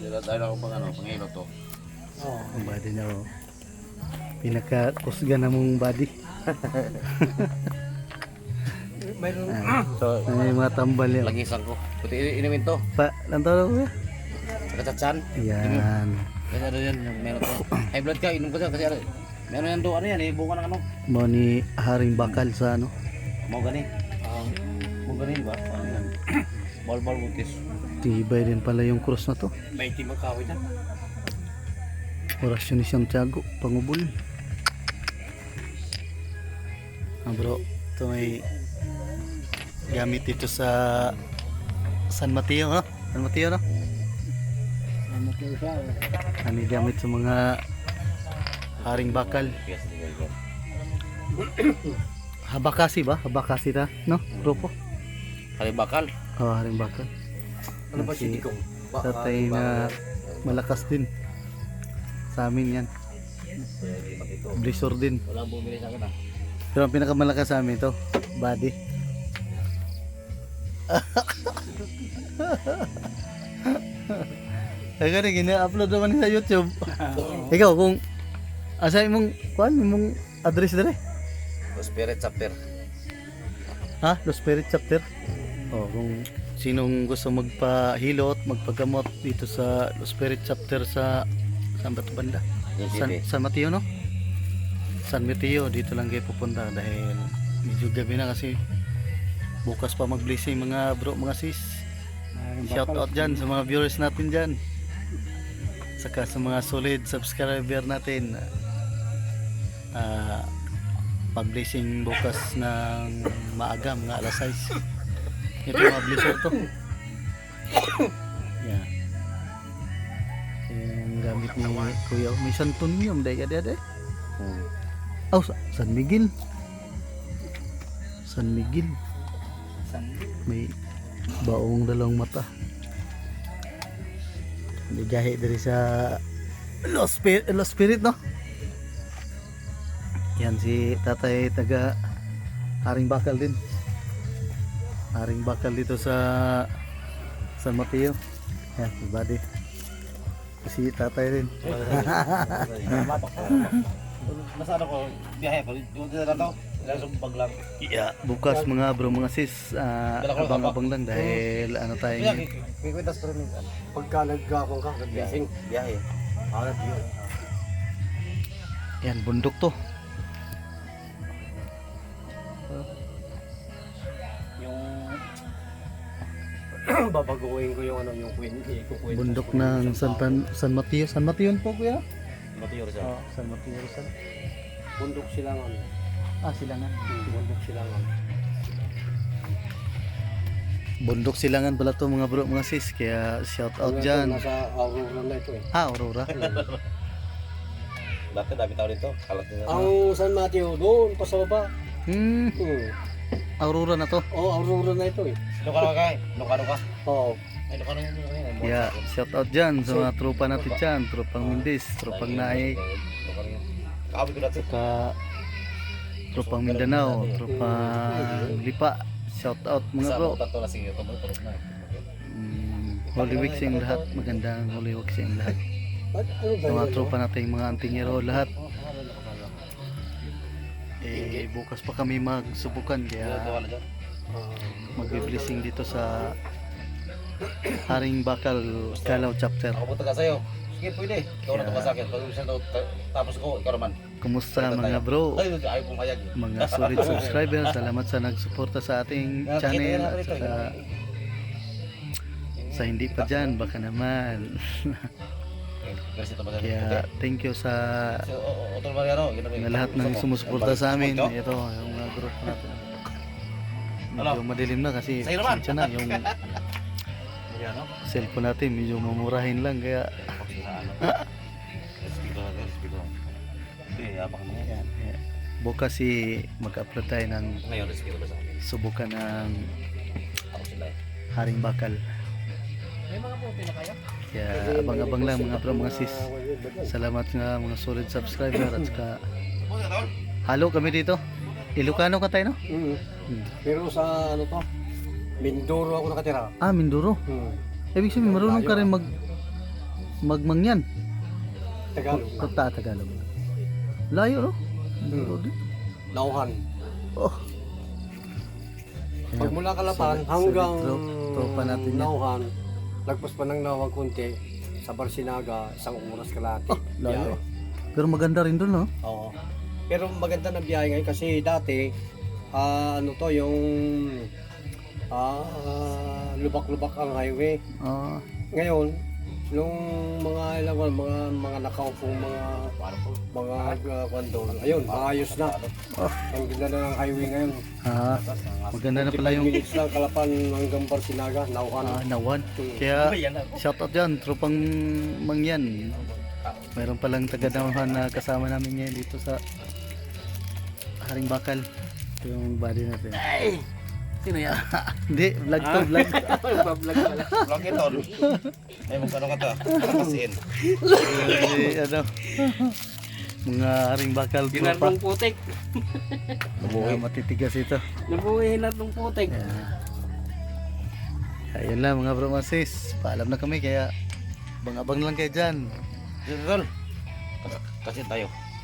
Dahil ako pang pangilo to. Ang body na oh. Pinaka-kusga na mong body. So, May mga tambal yan. langisan ko. Buti inumin to. Lang tawag mo? Katatsan. Yan. Kasi ano yan, meron to. High blood ka, inom ka siya kasi ano. Meron yan do, ano yan eh, bunga ng ano. Mo ni Haring Bakal sa ano. Mau gani. Mau gani ba? Ano yan? Bal-bal butis. Tibay din pala yung cross na to. May timang kahoy dyan. Orasyon ni Santiago, pangubol. Bro, ito may gamit dito sa San Mateo, no? San Mateo, no? Ano yung gamit sa mga Haring Bakal. Habakasi ba? Habakasi ta, no? Grupo? Kalibakal. Oh, Haring Bakal. Ano ba Si si Dikong? tatay na malakas din. Sa amin yan. Blisor din. Walang bumili sa akin ah. Pero ang pinakamalakas sa amin ito, body. Ay gani gina-upload naman sa YouTube. Ikaw kung asa imong kuan imong address dire? Spirit chapter. Ha? Los Spirit Chapter. Oh, kung sinong gusto magpahilot, magpagamot dito sa Los Spirit Chapter sa saan ba ito banda? San Mateo, no? San Mateo, dito lang kayo pupunta dahil medyo gabi na kasi bukas pa mag-blessing mga bro, mga sis. Shout out dyan sa mga viewers natin dyan, saka sa mga solid subscriber natin. Pag-blessing bukas ng maaga, mga alas 6. Ito mga blizzard to. Yeah. Yung gamit ni Kuya, may santonium dahil kada. Oh, San Miguel. San Miguel. May baong dalawang mata. Ligahi dari sa Los Spirit, no? Yan si tatay taga Haring Bakal din. Haring Bakal dito sa San Mateo. Yan, si buddy. Si tatay rin. Nasa ano ko, biyahe ko. Yung na to, ilang baglang. Yeah, bukas mga bro, mga sis, abang-abang lang dahil ano tayo. May kwentas pero ni Pagka nagkakong ka, biyahe. Biyahe. Alat yun. Yan, bundok to. babaguhin ko yung ano yung ikukwento. Bundok ng San Mateo. San Mateo po kuya? Matiyor siya. Oh, San Mateo Rizal. Bundok Silangan. Silangan. Bundok Silangan. Bundok Silangan pala to mga bro, mga sis. Kaya shout out dyan. Nasa Aurora na ito eh. Aurora. Dati dami tao dito. Kalat nila. Ang San Mateo doon pa sa baba. Aurora na to. Aurora na ito eh. Lokano ka? Lokano ka? Oo. Ay, lokano yun. Kaya shout out dyan sa mga tropa natin dyan. Tropang Mindis, tropang Naik, Lokano yun. Kakabi ko dati. saka tropang Mindanao, tropang Lipa. Shout out mga bro. Tato na sige. Tulog na. Holy Week sa lahat. Magandang Holy Week sa lahat. Sa mga tropa natin, mga antingero, lahat. Bukas pa kami magsubukan kaya magbe-blessing dito sa Haring Bakal Calao Chapter. Ako punta ka sa'yo. Sige, pwede. Ikaw na tuka sa akin. Pag siya tapos ko, ikaw naman. Kumusta mga bro? Ay, ayaw pumayag. Mga solid subscribers, salamat sa nagsuporta sa ating channel at saka sa hindi pa dyan, baka naman. Kaya thank you sa lahat ng sumusuporta sa amin. Ito, yung mga group natin. Medyo madilim na kasi sensya na yung cellphone natin, medyo mamurahin lang kaya yan. Bukas mag-upload tayo ng subukan ng Haring Bakal. May mga puti na kaya? Kaya abang-abang lang mga bro, mga sis. Salamat nga mga solid subscriber at saka halo kami dito. Ilocano ka tayo, no? Pero sa ano to? Mindoro ako nakatira. Mindoro. Ibig sabihin, marunong ka rin magmangyan. Tagalog. Tagalog. Layo, no? Mindoro din. Nauhan. Oh. Pag mula Kalapan hanggang tropa natin yan. Nauhan, lagpas pa ng Nauhan konti, sa Barsinaga, 1 oras kalahati. Layo. Pero maganda rin doon, no? Oo. Pero maganda na biyahe ngayon kasi dati, ano to, yung lubak-lubak ang highway. Ngayon, nung mga ilang mga nakaupong mga kwando, ayun, maayos na. Ang ganda na ng highway ngayon. Maganda na pala 55 yung minutes lang Kalapan hanggang Barsinaga, Nauhan. Nawan. Kaya shoutout dyan, tropang mangyan. Mayroon palang taga-Nauhan na kasama namin ngayon dito sa Haring Bakal. Ito yung body natin. Sino yan? Hindi, vlog to, vlog. Vlog pala. Vlog ito. Ay, magkano ka to? Kakasin. Ano, mga Haring Bakal tropa. Ginardong putik. Matitigas ito. Nabuhay hinardong putik. Ayun lang mga bro masis. Paalam na kami kaya abang-abang lang kayo dyan. Dito, tol. Kasi tayo.